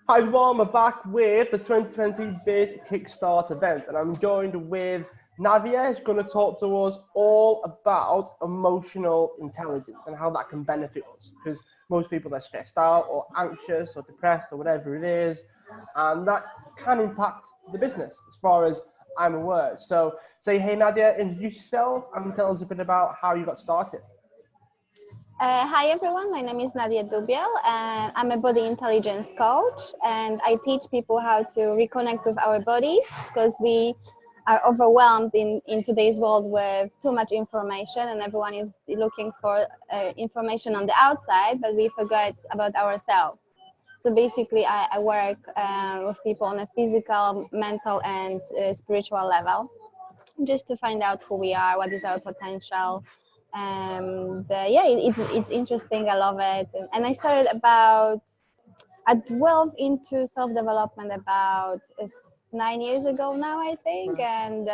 Hi everyone, we're back with the 2020 Biz Kickstart event, and I'm joined with Nadia, who's going to talk to us all about emotional intelligence and how that can benefit us. Because most people are stressed out or anxious or depressed or whatever it is, and that can impact the business as far as I'm aware. So say, hey Nadia, introduce yourself and tell us a bit about how you got started. Hi everyone, my name is Nadia Dubiel and I'm a body intelligence coach, and I teach people how to reconnect with our bodies because we are overwhelmed in today's world with too much information, and everyone is looking for information on the outside, but we forget about ourselves. So basically I work with people on a physical, mental and spiritual level, just to find out who we are, what is our potential. And yeah, it's interesting. I love it. And I started I delved into self-development about 9 years ago now, I think. And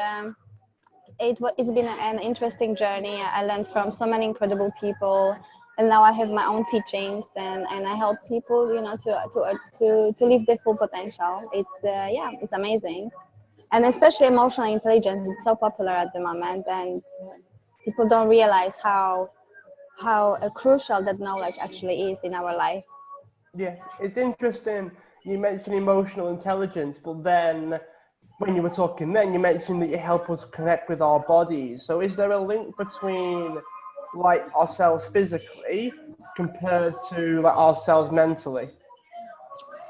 it's been an interesting journey. I learned from so many incredible people. And now I have my own teachings, and I help people, to live their full potential. Yeah, it's amazing, and especially emotional intelligence. It's so popular at the moment, and people don't realize how crucial that knowledge actually is in our life. Yeah, it's interesting. You mentioned emotional intelligence, but then when you were talking then, you mentioned that you help us connect with our bodies. So is there a link between like ourselves physically compared to like ourselves mentally?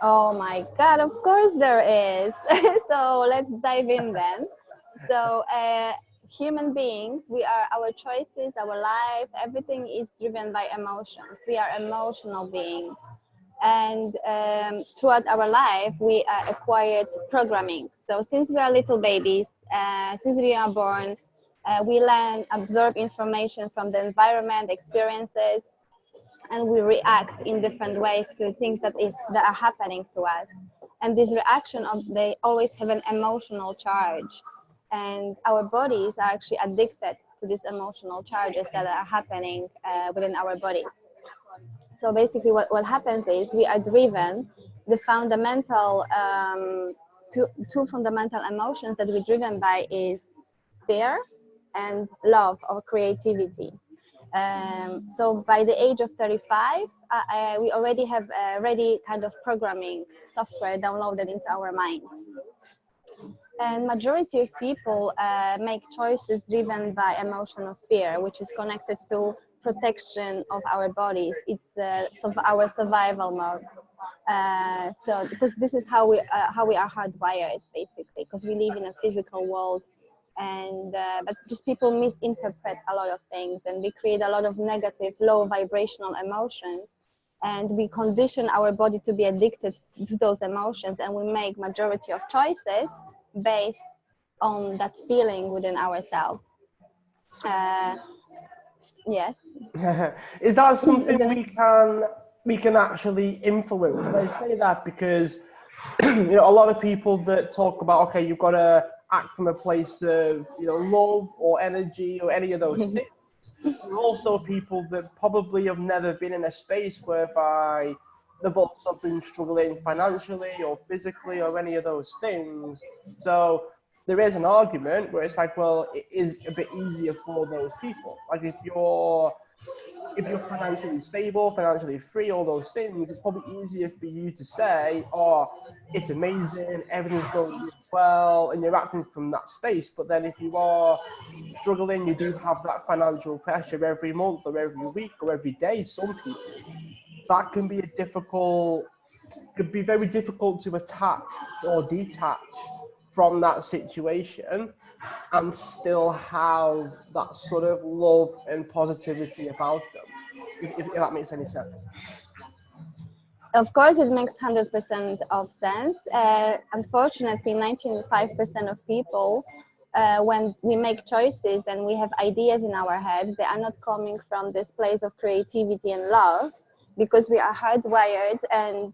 Oh my God, of course there is. So let's dive in then. So, human beings, we are our choices, our life, everything is driven by emotions. We are emotional beings. And throughout our life, we acquired programming. So, since we are little babies, since we are born, we learn, absorb information from the environment, experiences, and we react in different ways to things that are happening to us. And this reaction they always have an emotional charge, and our bodies are actually addicted to these emotional charges that are happening within our bodies. So basically what happens is we are driven, the fundamental two fundamental emotions that we're driven by is fear and love or creativity. So by the age of 35, we already have ready kind of programming software downloaded into our minds. And majority of people make choices driven by emotional fear, which is connected to protection of our bodies. It's our survival mode. So because this is how we are hardwired, basically, because we live in a physical world, and but just people misinterpret a lot of things, and we create a lot of negative, low vibrational emotions, and we condition our body to be addicted to those emotions, and we make majority of choices based on that feeling within ourselves. Uh, yes. Is that something Isn't it? we can actually influence? And I say that because a lot of people that talk about, okay, you've got to act from a place of love or energy or any of those things. There are also people that probably have never been in a space whereby they've also been struggling financially or physically or any of those things. So there is an argument where it's like, well, it is a bit easier for those people. Like if you're financially stable, financially free, all those things, it's probably easier for you to say, oh, it's amazing, everything's going really well, and you're acting from that space. But then if you are struggling, you do have that financial pressure every month or every week or every day, some people, that can be could be very difficult to attach or detach from that situation and still have that sort of love and positivity about them, if that makes any sense. Of course, it makes 100% of sense. Unfortunately, 95% of people, when we make choices and we have ideas in our head, they are not coming from this place of creativity and love, because we are hardwired and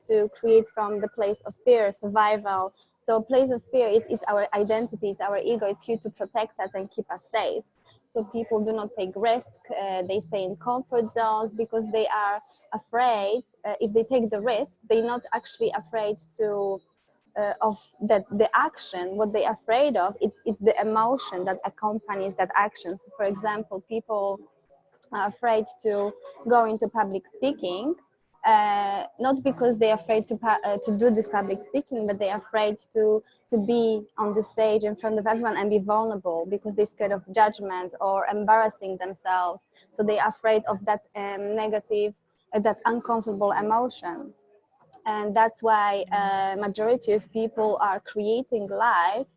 to create from the place of fear, survival. So, place of fear, it's our identity, it's our ego. It's here to protect us and keep us safe. So people do not take risk. They stay in comfort zones because they are afraid if they take the risk, they're not actually afraid to of that the action. What they're afraid of, it's the emotion that accompanies that action. So for example, people are afraid to go into public speaking, not because they're afraid to do this public speaking, but they're afraid to be on the stage in front of everyone and be vulnerable because they're scared of judgment or embarrassing themselves. So they're afraid of that negative, that uncomfortable emotion. And that's why majority of people are creating life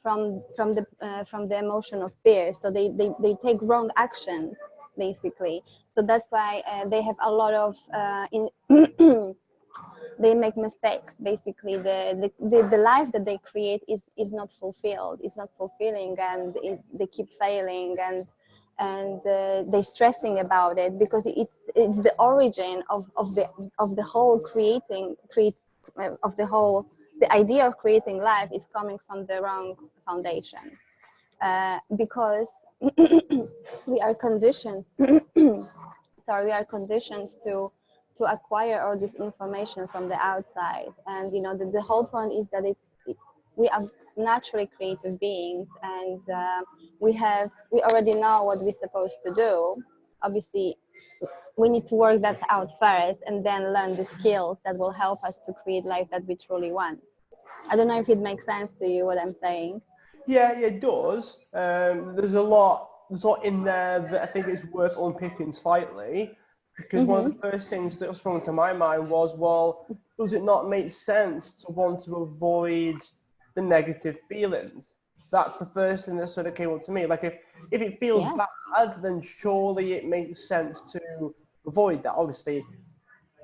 from the emotion of fear. So they take wrong actions basically. So that's why they have a lot of they make mistakes basically. The life that they create is not fulfilled, it's not fulfilling, and they keep failing, and they're stressing about it because it's the origin of the whole of the whole, the idea of creating life is coming from the wrong foundation, because we are conditioned sorry, we are conditioned to acquire all this information from the outside. And you know, the whole point is that we are naturally creative beings, and we already know what we're supposed to do. Obviously, we need to work that out first and then learn the skills that will help us to create life that we truly want. I don't know if it makes sense to you what I'm saying. Yeah, it does. There's a lot in there that I think is worth unpicking slightly, because one of the first things that sprung to my mind was, well, does it not make sense to want to avoid the negative feelings? That's the first thing that sort of came up to me. Like, if it feels Yeah. bad, then surely it makes sense to avoid that. Obviously,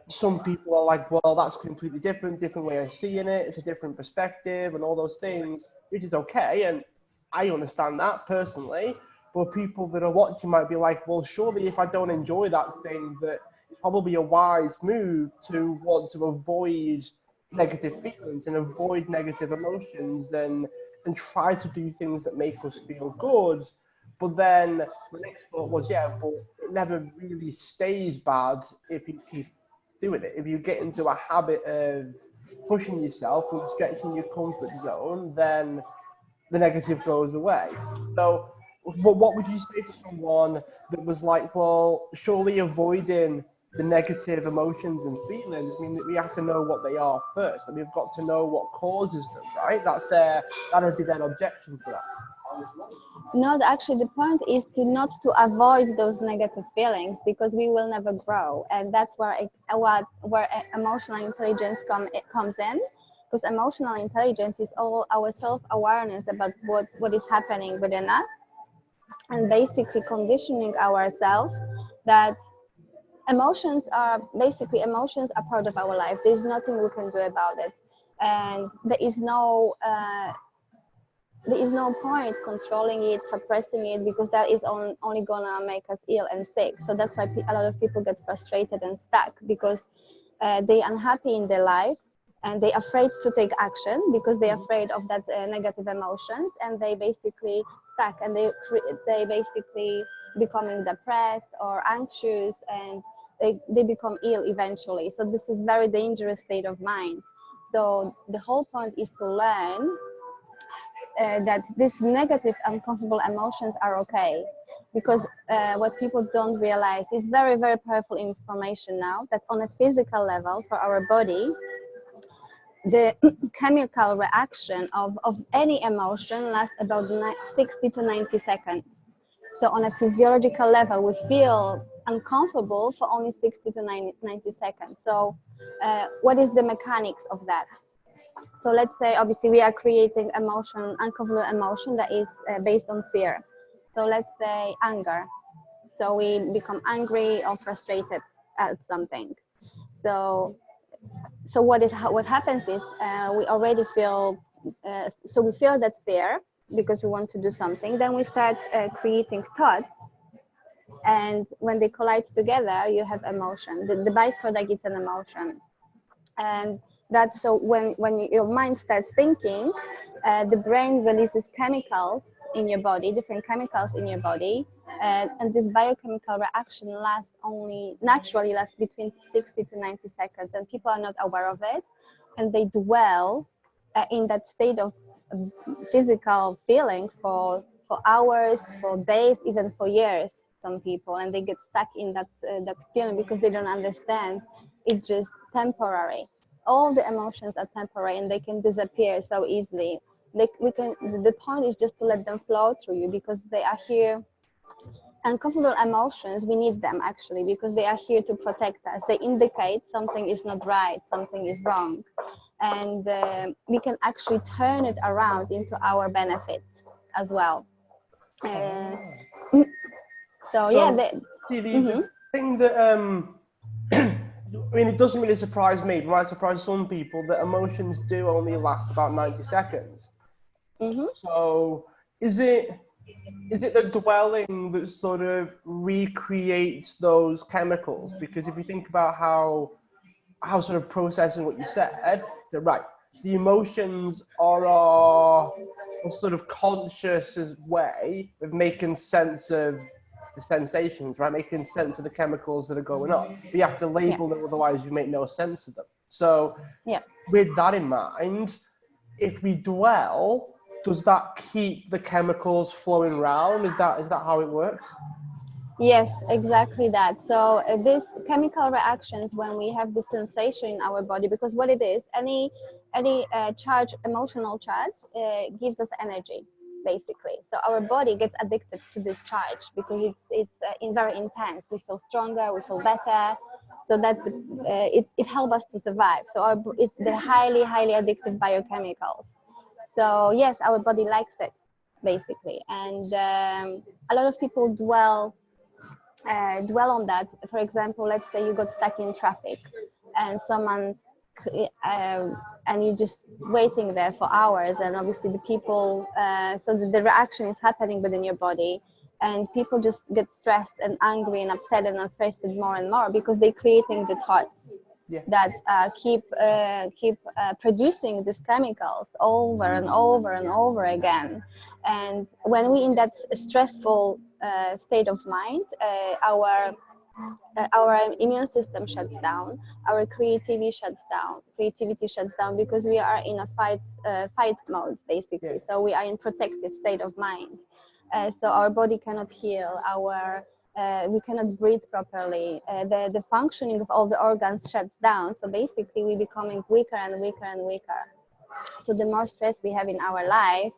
some people are like, well, that's completely different way of seeing it. It's a different perspective and all those things, which is okay. And I understand that personally. But people that are watching might be like, well, surely if I don't enjoy that thing, that it's probably a wise move to want to avoid negative feelings and avoid negative emotions, and try to do things that make us feel good. But then the next thought was, yeah, but it never really stays bad if you keep doing it. If you get into a habit of pushing yourself and stretching your comfort zone, then the negative goes away. So, what would you say to someone that was like, well, surely avoiding the negative emotions and feelings mean that we have to know what they are first, and we've got to know what causes them, right? That'd be their objection to that. No, actually, the point is to not to avoid those negative feelings, because we will never grow, and that's where emotional intelligence comes in. Because emotional intelligence is all our self-awareness about what is happening within us, and basically conditioning ourselves that emotions are part of our life. There's nothing we can do about it, and there is no point controlling it, suppressing it, because that is only gonna make us ill and sick. So that's why a lot of people get frustrated and stuck, because they're unhappy in their life and they're afraid to take action because they're afraid of that negative emotions, and they basically stuck, and they basically becoming depressed or anxious, and they become ill eventually. So this is very dangerous state of mind. So the whole point is to learn that these negative, uncomfortable emotions are okay, because what people don't realize is very, very powerful information now, that on a physical level for our body, the chemical reaction of any emotion lasts about 60 to 90 seconds. So on a physiological level, we feel uncomfortable for only 60 to 90 seconds. So what is the mechanics of that? So let's say, obviously, we are creating uncomfortable emotion that is based on fear. So let's say anger. So we become angry or frustrated at something. So what happens is we already feel, so we feel that fear because we want to do something. Then we start creating thoughts. And when they collide together, you have emotion. The byproduct is an emotion. And that's so when your mind starts thinking, the brain releases chemicals in your body, different chemicals in your body, and this biochemical reaction naturally lasts between 60 to 90 seconds, and people are not aware of it, and they dwell in that state of physical feeling for hours, for days, even for years. Some people, and they get stuck in that feeling because they don't understand. It's just temporary. All the emotions are temporary, and they can disappear so easily. The point is just to let them flow through you, because they are here. Uncomfortable emotions, we need them actually, because they are here to protect us. They indicate something is not right, something is wrong, and we can actually turn it around into our benefit as well. So yeah, see, the thing that I mean, it doesn't really surprise me, but might surprise some people that emotions do only last about 90 seconds. So is it the dwelling that sort of recreates those chemicals? Because if you think about how sort of processing what you said, so right, the emotions are a sort of conscious way of making sense of the sensations, right? Making sense of the chemicals that are going on. But you have to label them, otherwise you make no sense of them. So with that in mind, if we dwell, does that keep the chemicals flowing around? Is that how it works? Yes, exactly that. So these chemical reactions, when we have the sensation in our body, because what it is, any charge, emotional charge, gives us energy, basically. So our body gets addicted to this charge because it's very intense. We feel stronger, we feel better. So that it helps us to survive. So they're highly addictive biochemicals. So yes, our body likes it, basically, and a lot of people dwell on that. For example, let's say you got stuck in traffic and and you're just waiting there for hours, and obviously the people, so the reaction is happening within your body, and people just get stressed and angry and upset and frustrated more and more because they're creating the thoughts that keep producing these chemicals over and over and over again. And when we in that stressful state of mind, our immune system shuts down, our creativity shuts down because we are in a fight mode, basically. So we are in protective state of mind. So our body cannot heal, we cannot breathe properly. The functioning of all the organs shuts down. So basically we're becoming weaker and weaker and weaker. So the more stress we have in our life,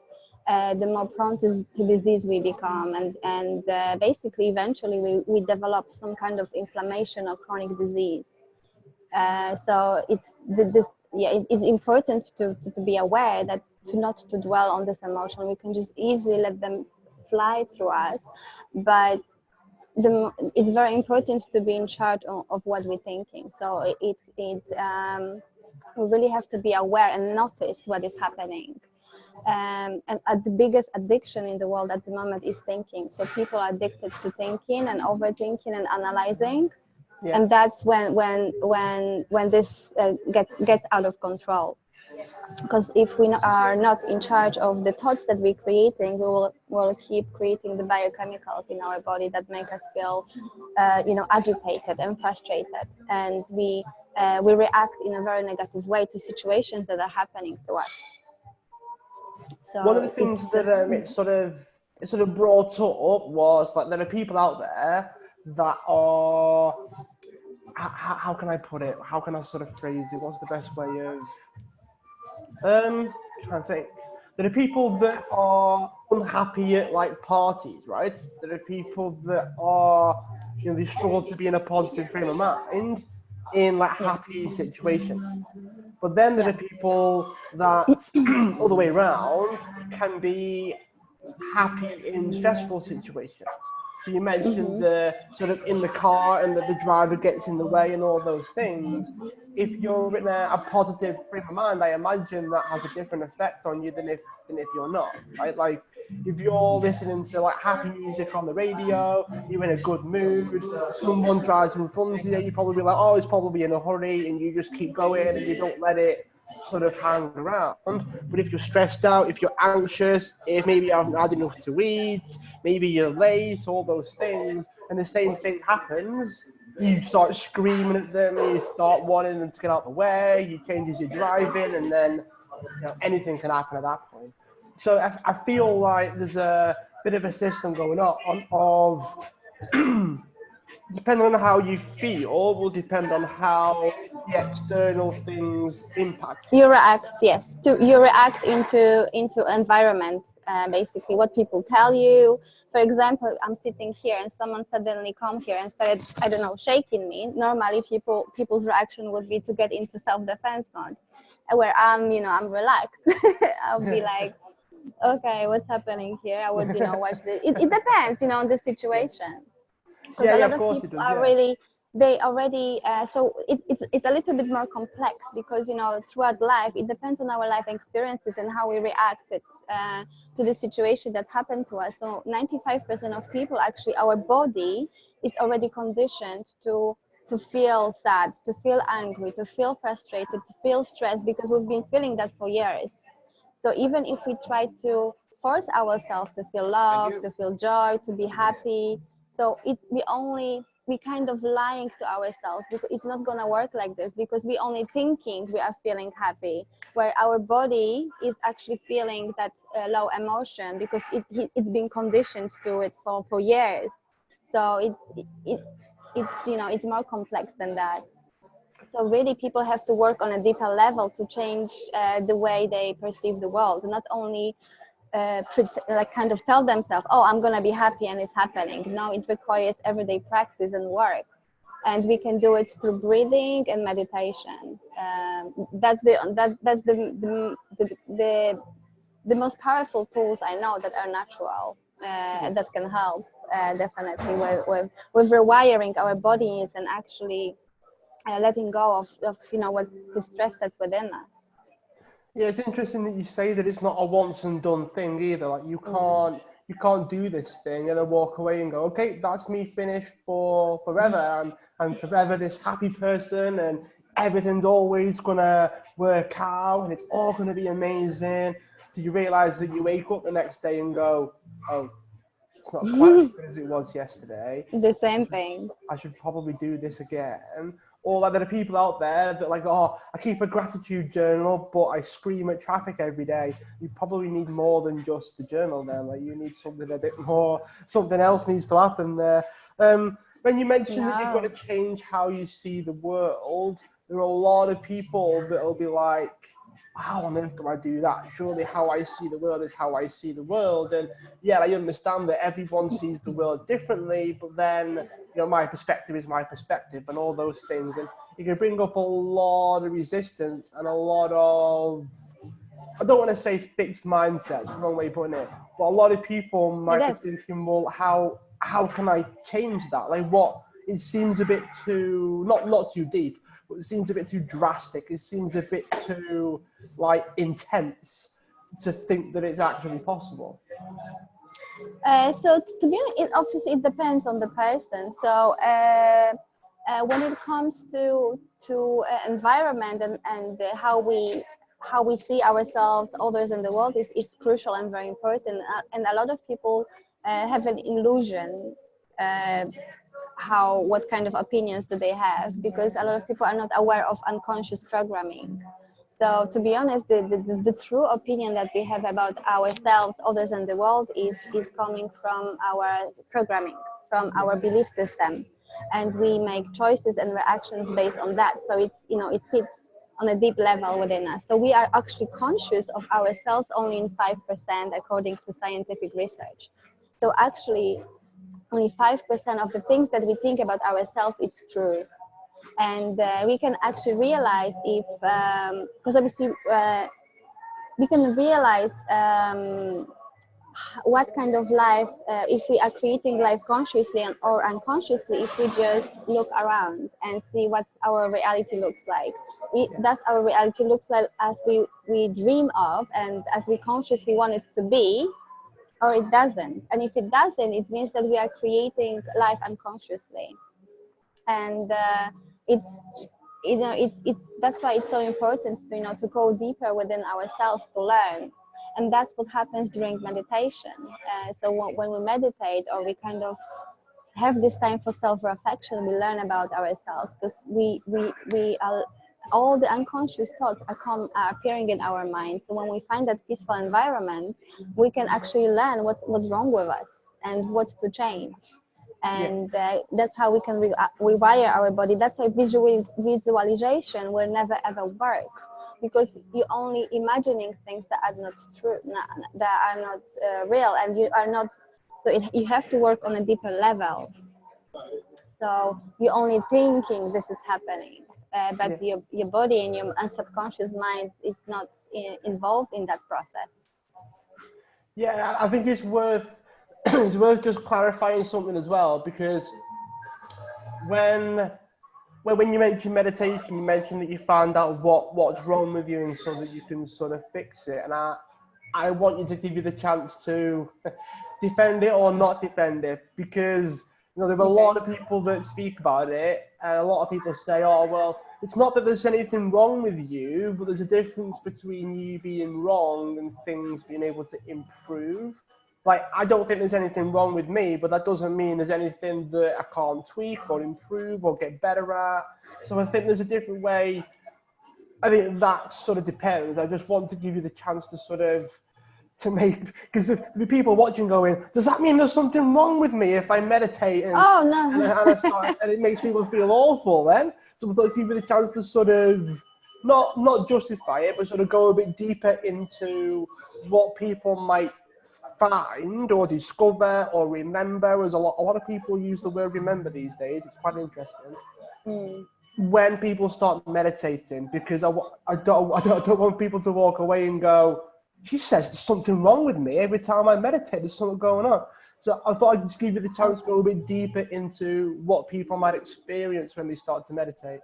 the more prone to disease we become, and basically eventually we develop some kind of inflammation or chronic disease. So it's important to be aware that not to dwell on this emotion. We can just easily let them fly through us, but it's very important to be in charge of what we're thinking. So we really have to be aware and notice what is happening. And the biggest addiction in the world at the moment is thinking. So people are addicted to thinking and overthinking and analyzing, and that's when this gets out of control. Because if we are not in charge of the thoughts that we're creating, we'll keep creating the biochemicals in our body that make us feel, agitated and frustrated, and we react in a very negative way to situations that are happening to us. So one of the things that it sort of brought up was like there are people out there that are how can I put it? How can I sort of phrase it? What's the best way of trying to think. There are people that are unhappy at like parties, right? There are people that are, they struggle to be in a positive frame of mind in like happy situations. But then there are people that all the way around can be happy in stressful situations. So you mentioned the sort of in the car and that the driver gets in the way and all those things. If you're in a positive frame of mind, I imagine that has a different effect on you than if you're not, right? Like if you're listening to like happy music on the radio, you're in a good mood, someone drives in front of you, you probably be like, oh, he's probably in a hurry, and you just keep going and you don't let it sort of hang around. But if you're stressed out, if you're anxious, if maybe you haven't had enough to eat, maybe you're late, all those things, and the same thing happens, you start screaming at them, you start wanting them to get out of the way, you change as you're driving, and then anything can happen at that point. So I feel like there's a bit of a system going on of depending on how you feel will depend on how the external things impact you. You react, yes, you react into environment, basically what people tell you. For example, I'm sitting here and someone suddenly come here and started, I don't know, shaking me. Normally people's reaction would be to get into self-defense mode, where I'm relaxed. I'll be like, okay, what's happening here? I would watch it depends on the situation, because Yeah, a yeah, lot of of course it people does. are Yeah. really, they already so it's a little bit more complex, because throughout life it depends on our life experiences and how we reacted to the situation that happened to us. So 95% of people, actually, our body is already conditioned to feel sad, to feel angry, to feel frustrated, to feel stressed, because we've been feeling that for years. So even if we try to force ourselves to feel love, to feel joy, to be happy, so we kind of lying to ourselves, because it's not gonna work like this, because we only thinking we are feeling happy, where our body is actually feeling that low emotion, because it's been conditioned to it for years. So it's more complex than that. So really, people have to work on a deeper level to change the way they perceive the world, not only like kind of tell themselves, oh, I'm gonna be happy and it's happening. No, it requires everyday practice and work, and we can do it through breathing and meditation. That's the most powerful tools I know that are natural, that can help definitely with rewiring our bodies and actually letting go of what the stress that's within us. Yeah, it's interesting that you say that it's not a once and done thing either. Like you can't do this thing and then walk away and go, okay, that's me finished for forever. I'm forever this happy person and everything's always gonna work out and it's all gonna be amazing. So you realize that you wake up the next day and go, oh, it's not quite as good as it was yesterday. The same thing. I should probably do this again. Or like there are people out there that like, oh, I keep a gratitude journal, but I scream at traffic every day. You probably need more than just the journal then. Like you need something a bit more, something else needs to happen there. When you mentioned that you've got to No. change how you see the world, there are a lot of people that'll be like, how on earth do I do that? Surely how I see the world is how I see the world. And yeah, I understand that everyone sees the world differently, but then, my perspective is my perspective and all those things. And it can bring up a lot of resistance and a lot of, I don't want to say fixed mindsets, the wrong way of putting it, but a lot of people It might be is. thinking, well, how can I change that? Like what? It seems a bit too, not too deep, but it seems a bit too drastic. It seems a bit too like intense to think that it's actually possible. So to be honest, obviously it depends on the person. So when it comes to environment and how we see ourselves, others in the world is crucial and very important. And a lot of people have an illusion. Uh, what kind of opinions do they have, because a lot of people are not aware of unconscious programming. So to be honest, the true opinion that we have about ourselves, others, and the world is coming from our programming, from our belief system, and we make choices and reactions based on that. So it sits on a deep level within us. So we are actually conscious of ourselves only in 5%, according to scientific research. So actually, only 5% of the things that we think about ourselves, it's true. And we can actually realize if, because obviously we can realize what kind of life, if we are creating life consciously or unconsciously, if we just look around and see what our reality looks like. Does our reality looks like as we dream of and as we consciously want it to be, or it doesn't? And if it doesn't, it means that we are creating life unconsciously. And it's it's that's why it's so important to, to go deeper within ourselves to learn. And that's what happens during meditation. So when we meditate, or we kind of have this time for self-reflection, we learn about ourselves, because we are, all the unconscious thoughts are appearing in our mind. So when we find that peaceful environment, we can actually learn what's wrong with us and what to change. And that's how we can rewire our body. That's why visualization will never ever work, because you're only imagining things that are not true, that are not real, and you are not. So you have to work on a deeper level. So you're only thinking this is happening, but your body and your subconscious mind is not involved in that process. Yeah, I think it's worth it's worth just clarifying something as well, because when you mentioned meditation, you mentioned that you found out what's wrong with you, and so that you can sort of fix it. And I want you to give you the chance to defend it or not defend it, because there are a lot of people that speak about it, and a lot of people say, oh, well, it's not that there's anything wrong with you, but there's a difference between you being wrong and things being able to improve. Like, I don't think there's anything wrong with me, but that doesn't mean there's anything that I can't tweak or improve or get better at. So I think there's a different way. I think that sort of depends. I just want to give you the chance to sort of because the people watching going, does that mean there's something wrong with me if I meditate and, oh, no. and it makes people feel awful then? So I thought I'd give you the chance to sort of not justify it, but sort of go a bit deeper into what people might find or discover or remember. As a lot of people use the word remember these days. It's quite interesting. When people start meditating, because I don't want people to walk away and go, she says there's something wrong with me. Every time I meditate, there's something going on. So I thought I'd just give you the chance to go a bit deeper into what people might experience when they start to meditate.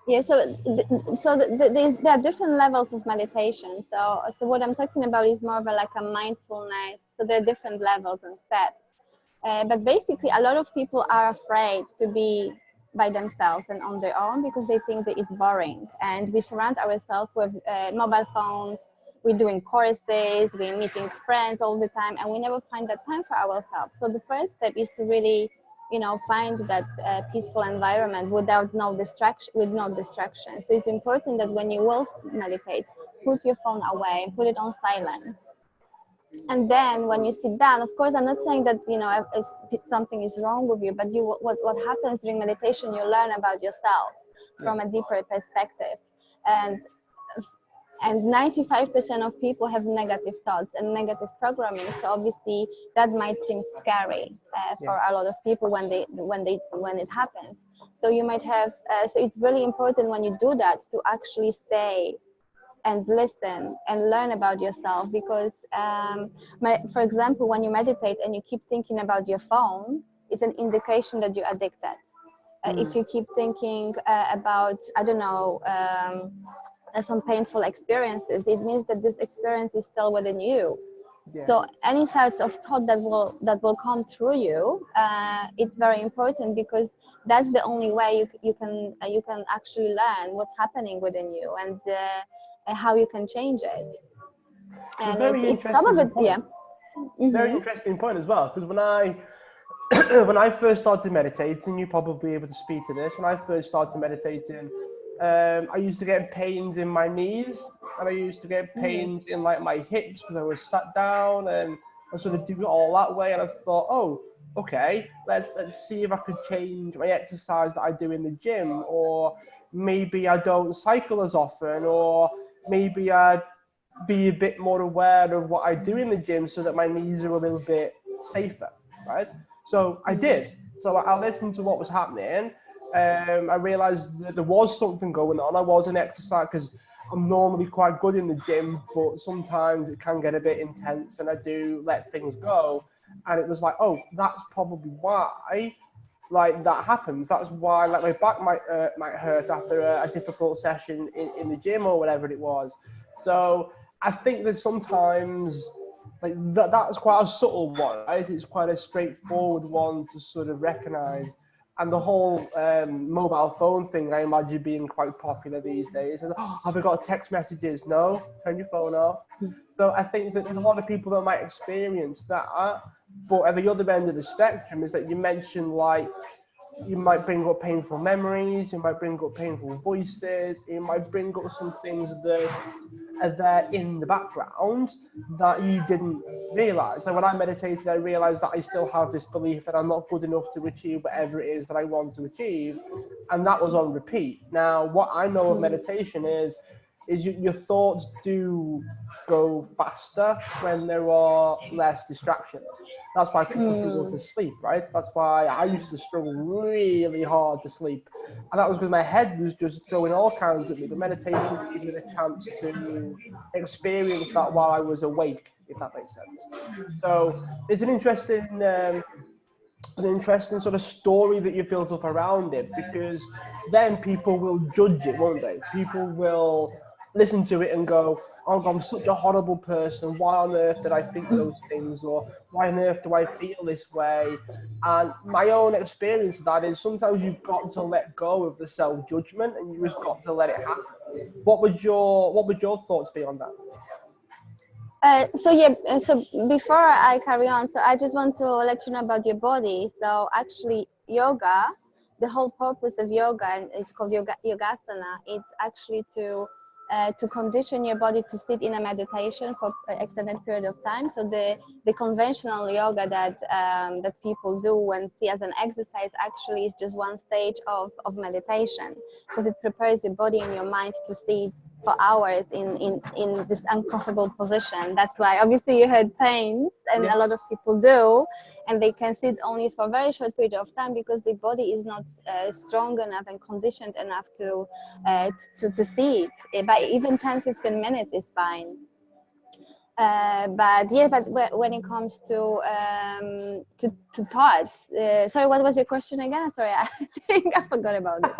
Yeah, so there are different levels of meditation. So what I'm talking about is more of like a mindfulness. So there are different levels and steps. But basically, a lot of people are afraid to be by themselves and on their own, because they think that it's boring. And we surround ourselves with mobile phones. We're doing courses, we're meeting friends all the time, and we never find that time for ourselves. So the first step is to really, find that peaceful environment with no distraction. So it's important that when you will meditate, put your phone away, put it on silent. And then when you sit down, of course, I'm not saying that, if something is wrong with you, but what happens during meditation, you learn about yourself from a deeper perspective. And 95% of people have negative thoughts and negative programming. So obviously that might seem scary for a lot of people when it happens. So you might have, so it's really important when you do that to actually stay and listen and learn about yourself, because for example, when you meditate and you keep thinking about your phone, it's an indication that you're addicted. If you keep thinking about, I don't know, some painful experiences, it means that this experience is still within you. So any sorts of thought that will come through you, it's very important, because that's the only way you can actually learn what's happening within you, and how you can change it. And it's some of it, Very interesting point as well, because when I first started meditating, you're probably able to speak to this. When I first started meditating, I used to get pains in my knees, and I used to get pains in like my hips because I was sat down, and I sort of do it all that way. And I thought, oh, okay, let's see if I could change my exercise that I do in the gym, or maybe I don't cycle as often, or maybe I'd be a bit more aware of what I do in the gym so that my knees are a little bit safer, right? So I did. So I listened to what was happening. I realized that there was something going on. I wasn't exercising, because I'm normally quite good in the gym, but sometimes it can get a bit intense and I do let things go. And it was like, oh, that's probably why like that happens. That's why like my back might hurt after a difficult session in the gym or whatever it was. So I think that sometimes like that's quite a subtle one, right? It's quite a straightforward one to sort of recognize. And the whole mobile phone thing, I imagine, being quite popular these days. And, oh, have I got text messages? No, turn your phone off. So I think that there's a lot of people that might experience that. But at the other end of the spectrum is that you mentioned, like, you might bring up painful memories, you might bring up painful voices, you might bring up some things that are there in the background that you didn't realize. So when I meditated, I realized that I still have this belief that I'm not good enough to achieve whatever it is that I want to achieve, and that was on repeat. Now, what I know of meditation is your thoughts do go faster when there are less distractions. That's why people can go to sleep, right? That's why I used to struggle really hard to sleep. And that was because my head was just throwing all kinds at me. The meditation gave me the chance to experience that while I was awake, if that makes sense. So it's an interesting sort of story that you built up around it, because then people will judge it, won't they? People will listen to it and go, oh, I'm such a horrible person. Why on earth did I think those things? Or why on earth do I feel this way? And my own experience of that is sometimes you've got to let go of the self-judgment and you just got to let it happen. What would your thoughts be on that? So yeah, so before I carry on, so I just want to let you know about your body. So actually, yoga, the whole purpose of yoga, and it's called yogasana. It's actually to condition your body to sit in a meditation for an extended period of time. So the conventional yoga that people do and see as an exercise actually is just one stage of meditation, because it prepares your body and your mind to sit for hours in this uncomfortable position. That's why obviously you had pain, and a lot of people do, and they can sit only for a very short period of time because the body is not strong enough and conditioned enough to sit. But even 10-15 minutes is fine. But yeah, but when it comes to thoughts, sorry, what was your question again? Sorry, I think I forgot about it.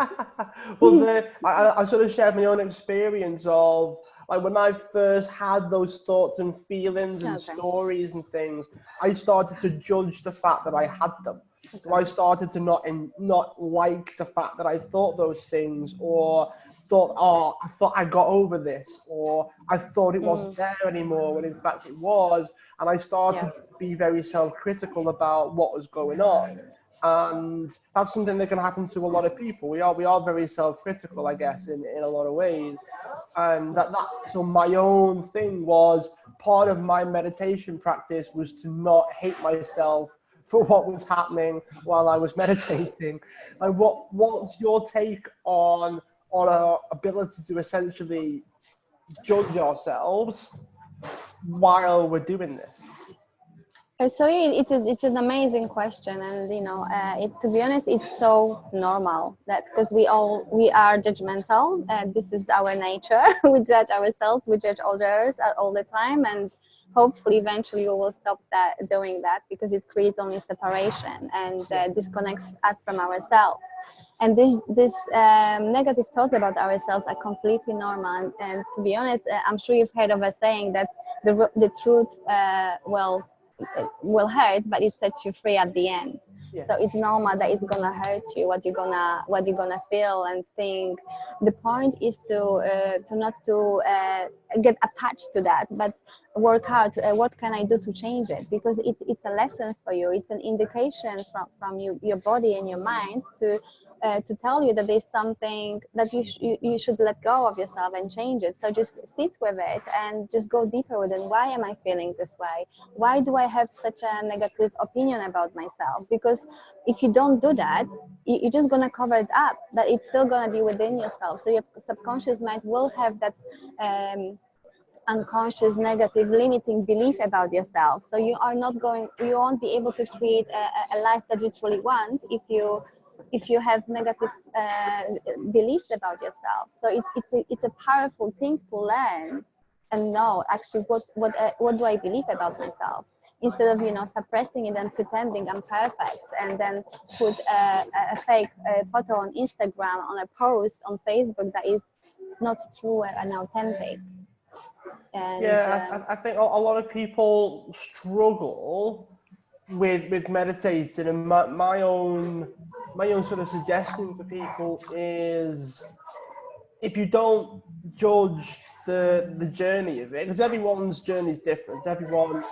Well, I sort of shared my own experience of, like, when I first had those thoughts and feelings and stories and things, I started to judge the fact that I had them. So I started to not like the fact that I thought those things, or thought, oh, I thought I got over this, or I thought it wasn't there anymore, when in fact it was. And I started to be very self-critical about what was going on. And that's something that can happen to a lot of people. We are very self-critical, I guess, in a lot of ways. And so my own thing was, part of my meditation practice was to not hate myself for what was happening while I was meditating. And what's your take on our ability to essentially judge ourselves while we're doing this? So it's an amazing question, and to be honest, it's so normal that, because we are judgmental, and this is our nature. We judge ourselves, we judge others all the time, and hopefully eventually we will stop doing that, because it creates only separation and disconnects us from ourselves. And this negative thoughts about ourselves are completely normal. And to be honest, I'm sure you've heard of a saying that the truth will hurt, but it sets you free at the end. So it's normal that it's gonna hurt you, what you're gonna feel and think. The point is to not to get attached to that, but work out what can I do to change it, because it's a lesson for you. It's an indication from your body and your mind to tell you that there's something that you should let go of yourself and change it. So just sit with it and just go deeper with it. Why am I feeling this way? Why do I have such a negative opinion about myself? Because if you don't do that, you're just going to cover it up, but it's still going to be within yourself. So your subconscious mind will have that unconscious negative limiting belief about yourself. So you won't be able to create a life that you truly want if you have negative beliefs about yourself. So it's a powerful thing to learn and know actually what do I believe about myself, instead of suppressing it and pretending I'm perfect, and then put a fake photo on Instagram, on a post on Facebook that is not true and authentic. And I think a lot of people struggle with meditating, and my own my own sort of suggestion for people is, if you don't judge the journey of it, because everyone's journey is different. Everyone's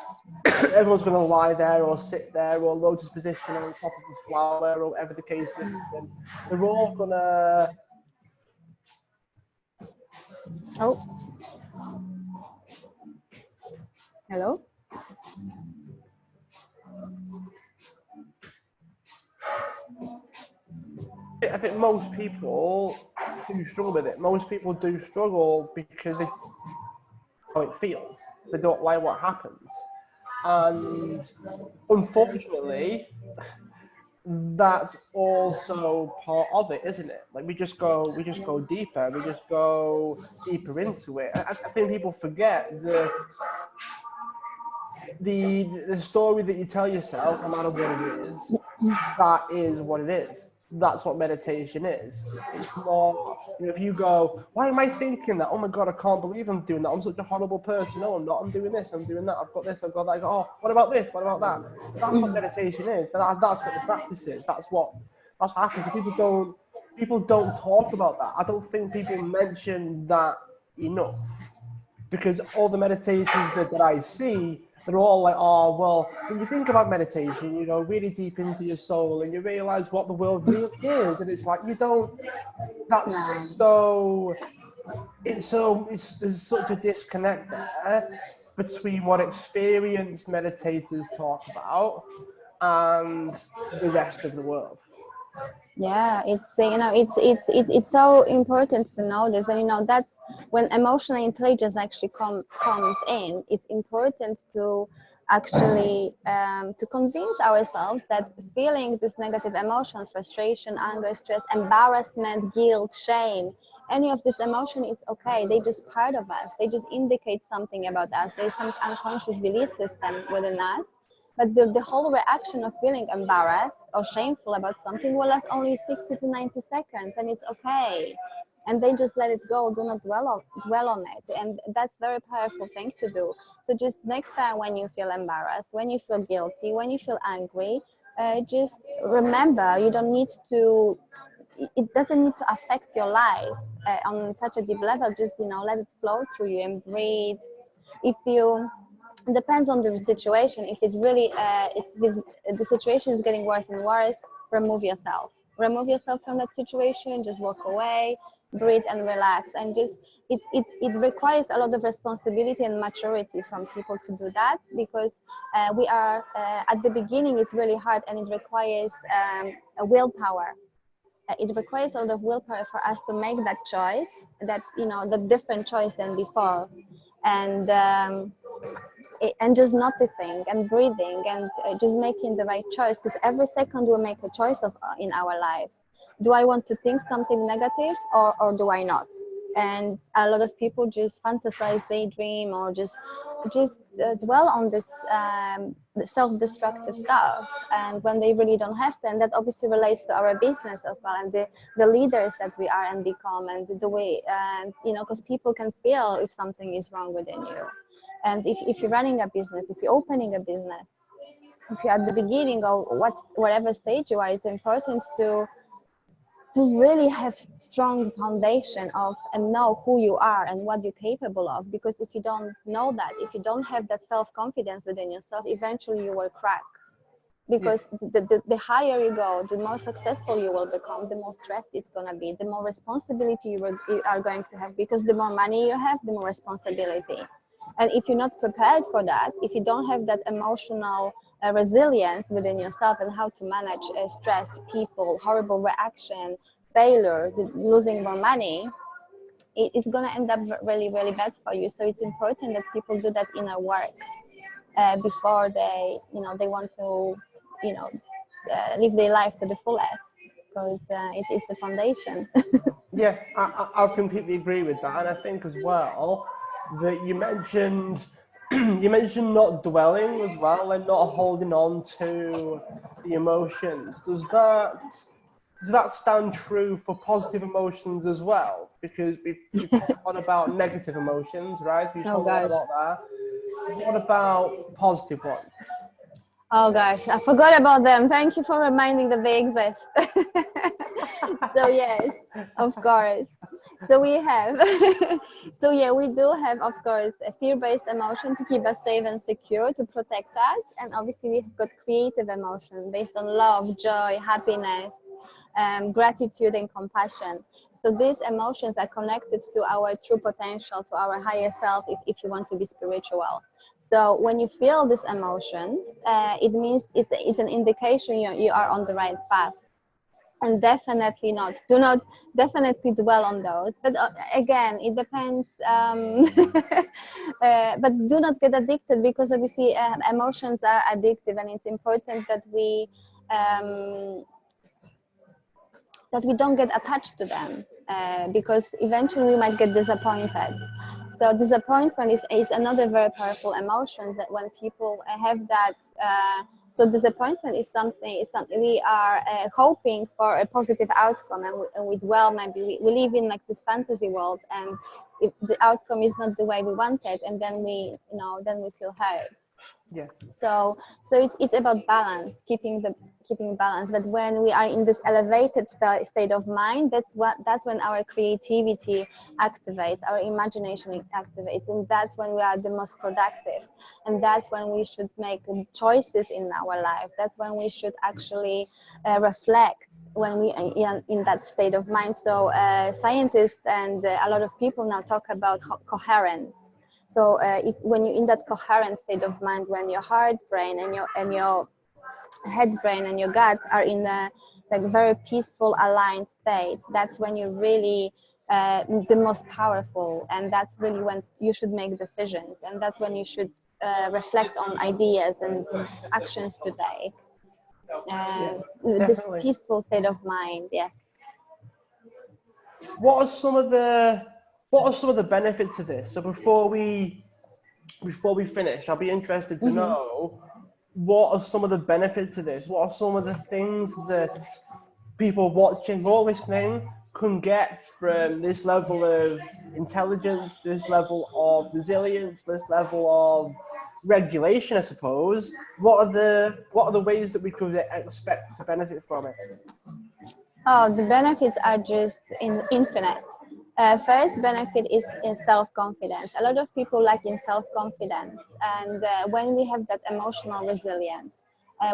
going to lie there or sit there or lotus position on top of a flower or whatever the case is, and they're all going to. Oh, hello. I think most people do struggle with it. Most people do struggle because they how it feels. They don't like what happens, and unfortunately, that's also part of it, isn't it? Like we just go deeper. We just go deeper into it. I think people forget the story that you tell yourself, no matter what it is, that is what it is. That's what meditation is. It's not, if you go, why am I thinking that? Oh my God, I can't believe I'm doing that. I'm such a horrible person. No, I'm not. I'm doing this. I'm doing that. I've got this. I've got that. I go, oh, what about this? What about that? That's what meditation is. That's what the practice is. That's what happens. People don't talk about that. I don't think people mention that enough. Because all the meditators that I see, they're all like, oh, well, when you think about meditation, you go really deep into your soul and you realize what the world really is. And it's like, you don't, that's so, there's such a disconnect there between what experienced meditators talk about and the rest of the world. Yeah, it's so important to know this, and that's when emotional intelligence actually comes in. It's important to actually to convince ourselves that feeling this negative emotion, frustration, anger, stress, embarrassment, guilt, shame, any of this emotion is okay. They just part of us. They just indicate something about us. There's some unconscious belief system within us. But the whole reaction of feeling embarrassed or shameful about something will last only 60 to 90 seconds, and it's okay. And then just let it go. Do not dwell on it. And that's very powerful thing to do. So just next time when you feel embarrassed, when you feel guilty, when you feel angry, just remember you don't need to. It doesn't need to affect your life on such a deep level. Just let it flow through you and breathe. If you It depends on the situation. If it's really the situation is getting worse and worse, remove yourself from that situation. Just walk away, breathe and relax, and just it requires a lot of responsibility and maturity from people to do that, because we are at the beginning it's really hard, and it requires a willpower. It requires a lot of willpower for us to make that choice, that the different choice than before. And just noticing and breathing and just making the right choice, because every second we make a choice in our life. Do I want to think something negative, or do I not? And a lot of people just fantasize, daydream, or just dwell on this self-destructive stuff, and when they really don't have to. And that obviously relates to our business as well, and the leaders that we are and become, and the way, and because people can feel if something is wrong within you. And if you're running a business, if you're opening a business, if you're at the beginning or whatever stage you are, it's important to really have strong foundation of and know who you are and what you're capable of. Because if you don't know that, if you don't have that self-confidence within yourself, eventually you will crack. Because the higher you go, the more successful you will become, the more stressed it's going to be, the more responsibility you are going to have, because the more money you have, the more responsibility. And if you're not prepared for that, if you don't have that emotional resilience within yourself and how to manage stress, people, horrible reaction, failure, losing more money, it's going to end up really, really bad for you. So it's important that people do that inner work before they want to, live their life to the fullest, because it's the foundation. Yeah, I completely agree with that. And I think as well that you mentioned not dwelling as well, and not holding on to the emotions. Does that stand true for positive emotions as well? Because we've talked a lot about negative emotions, right? We've talked a lot about that. What about positive ones? Oh gosh, I forgot about them. Thank you for reminding that they exist. So yes, of course. So we have, so yeah, we do have, of course, a fear-based emotion to keep us safe and secure, to protect us. And obviously we've got creative emotion based on love, joy, happiness, gratitude and compassion. So these emotions are connected to our true potential, to our higher self, if you want to be spiritual. So when you feel these emotions, it means it's an indication you are on the right path. And definitely not, do not definitely dwell on those. But again, it depends. But do not get addicted, because obviously emotions are addictive, and it's important um, that we don't get attached to them, because eventually we might get disappointed. So disappointment is another very powerful emotion, that when people have that, so disappointment is something we are hoping for a positive outcome, and we dwell, maybe we live in like this fantasy world, and if the outcome is not the way we wanted, and then then we feel hurt. Yeah. So it's about balance, keeping balance. But when we are in this elevated state of mind, that's when our creativity activates, our imagination activates, and that's when we are the most productive, and that's when we should make choices in our life. That's when we should actually reflect, when we are in that state of mind. So scientists and a lot of people now talk about coherence. So when you're in that coherent state of mind, when your heart brain and your head brain and your gut are in a like very peaceful, aligned state, that's when you're really the most powerful, and that's really when you should make decisions, and that's when you should reflect on ideas and actions to take. Yeah, This definitely. peaceful state of mind, yes. What are some of the benefits of this? So before we finish, I'll be interested to Mm-hmm. know what are some of the benefits of this? What are some of the things that people watching or listening can get from this level of intelligence, this level of resilience, this level of regulation, I suppose? What are the ways that we could expect to benefit from it? Oh, the benefits are just infinite. First benefit is in self-confidence. A lot of people lack in self-confidence, and when we have that emotional resilience,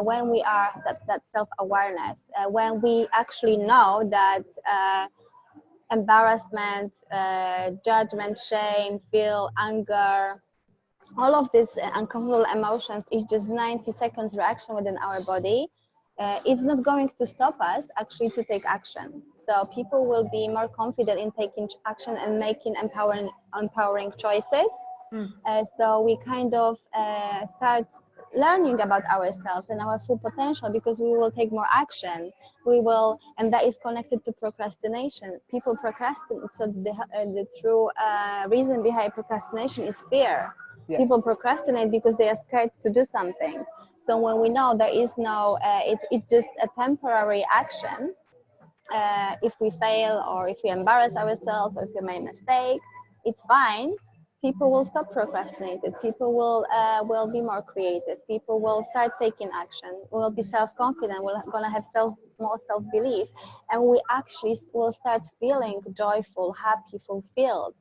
when we are that self-awareness, when we actually know that embarrassment, judgment, shame, feel, anger, all of these uncomfortable emotions is just 90 seconds reaction within our body. It's not going to stop us actually to take action. So people will be more confident in taking action and making empowering choices. So we kind of start learning about ourselves and our full potential, because we will take more action. We will, and that is connected to procrastination. People procrastinate. So the true reason behind procrastination is fear. Yeah. People procrastinate because they are scared to do something. So when we know there is no, it's just a temporary action. If we fail, or if we embarrass ourselves, or if we make a mistake, it's fine. People will stop procrastinating. People will be more creative. People will start taking action. Will be self-confident. We're gonna have more self-belief, and we actually will start feeling joyful, happy, fulfilled.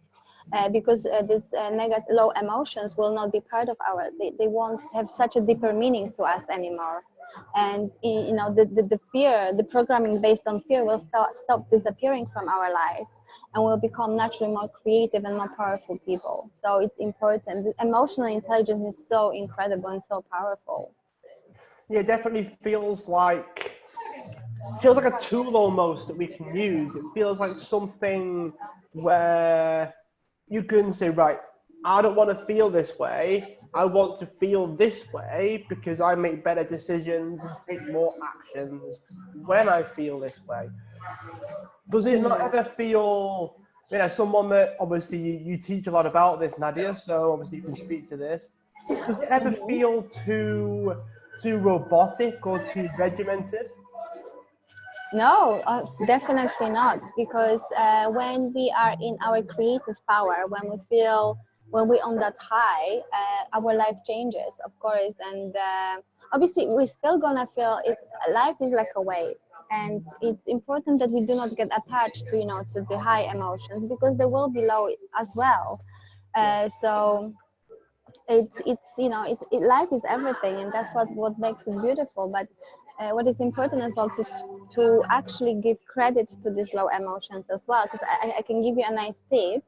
Because these negative, low emotions will not be part of they won't have such a deeper meaning to us anymore. And the fear, the programming based on fear will stop disappearing from our life, and we'll become naturally more creative and more powerful people. So it's important. The emotional intelligence is so incredible and so powerful. Yeah, it definitely feels like a tool almost that we can use. It feels like something where you can say, right, I don't want to feel this way. I want to feel this way because I make better decisions and take more actions when I feel this way. Does it not ever feel, someone that obviously you teach a lot about this, Nadia, so obviously you can speak to this. Does it ever feel too robotic or too regimented? No, definitely not. Because when we are in our creative power, when we on that high, our life changes, of course. And obviously we're still gonna feel it. Life is like a wave, and it's important that we do not get attached to, to the high emotions, because they will be low as well. So life is everything, and that's what makes it beautiful. But what is important as well, to actually give credit to these low emotions as well, because I can give you a nice tip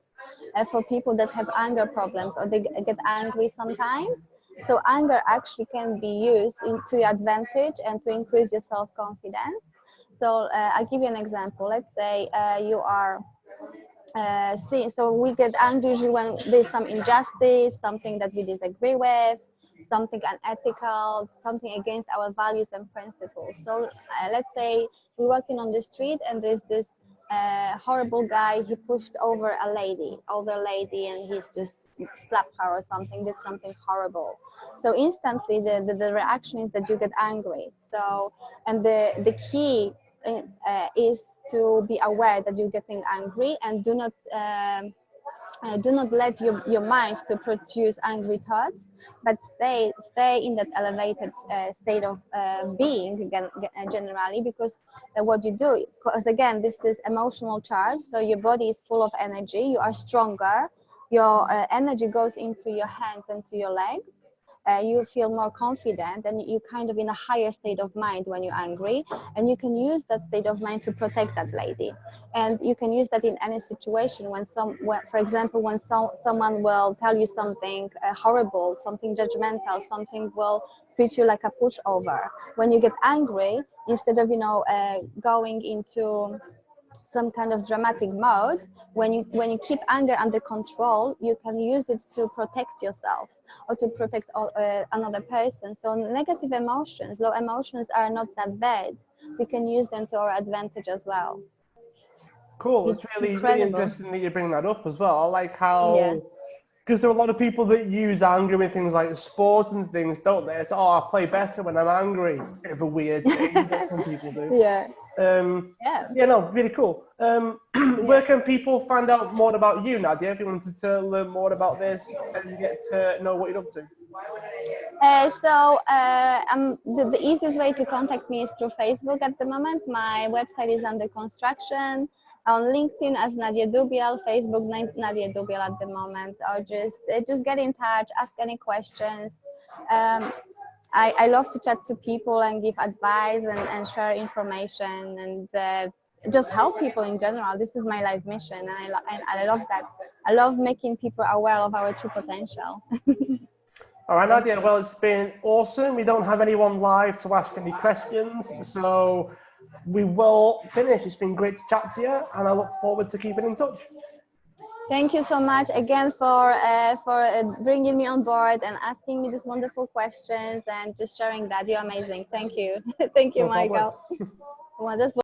for people that have anger problems, or they get angry sometimes. So anger actually can be used to your advantage and to increase your self-confidence. So I'll give you an example. Let's say you are so we get angry usually when there's some injustice, something that we disagree with, something unethical, something against our values and principles. So let's say we're walking on the street and there's this horrible guy. He pushed over a lady, older lady, and he's just slapped her or something, did something horrible. So instantly the reaction is that you get angry. So, and the key is to be aware that you're getting angry, and do not let your mind to produce angry thoughts, but stay in that elevated state of being generally, because what you do, because again, this is emotional charge, so your body is full of energy, you are stronger, your energy goes into your hands and to your legs. You feel more confident, and you kind of in a higher state of mind when you're angry, and you can use that state of mind to protect that lady. And you can use that in any situation for example, when someone will tell you something horrible, something judgmental, something will treat you like a pushover. When you get angry, instead of going into some kind of dramatic mode, when you keep anger under control, you can use it to protect yourself or to protect another person. So negative emotions, low emotions are not that bad. We can use them to our advantage as well. Cool. It's really, really Incredible. interesting that you bring that up as well. I like Yeah. how, because there are a lot of people that use anger in things like sport and things, don't they? It's, I play better when I'm angry. Bit of a weird thing that some people do. Yeah. Yeah. Yeah, no, really cool. Yeah. Where can people find out more about you, Nadia, if you wanted to learn more about this and get to know what you're up to? The easiest way to contact me is through Facebook at the moment. My website is under construction. On LinkedIn as Nadia Dubiel, Facebook Nadia Dubiel at the moment, or just get in touch, ask any questions. I love to chat to people and give advice and share information, and just help people in general. This is my life mission, and I love that. I love making people aware of our true potential. All right, Nadia, well, it's been awesome. We don't have anyone live to ask any questions, so we will finish. It's been great to chat to you, and I look forward to keeping in touch. Thank you so much again for bringing me on board and asking me these wonderful questions and just sharing that. You're amazing. Thank you. Thank you, No problem. Michael. Well, this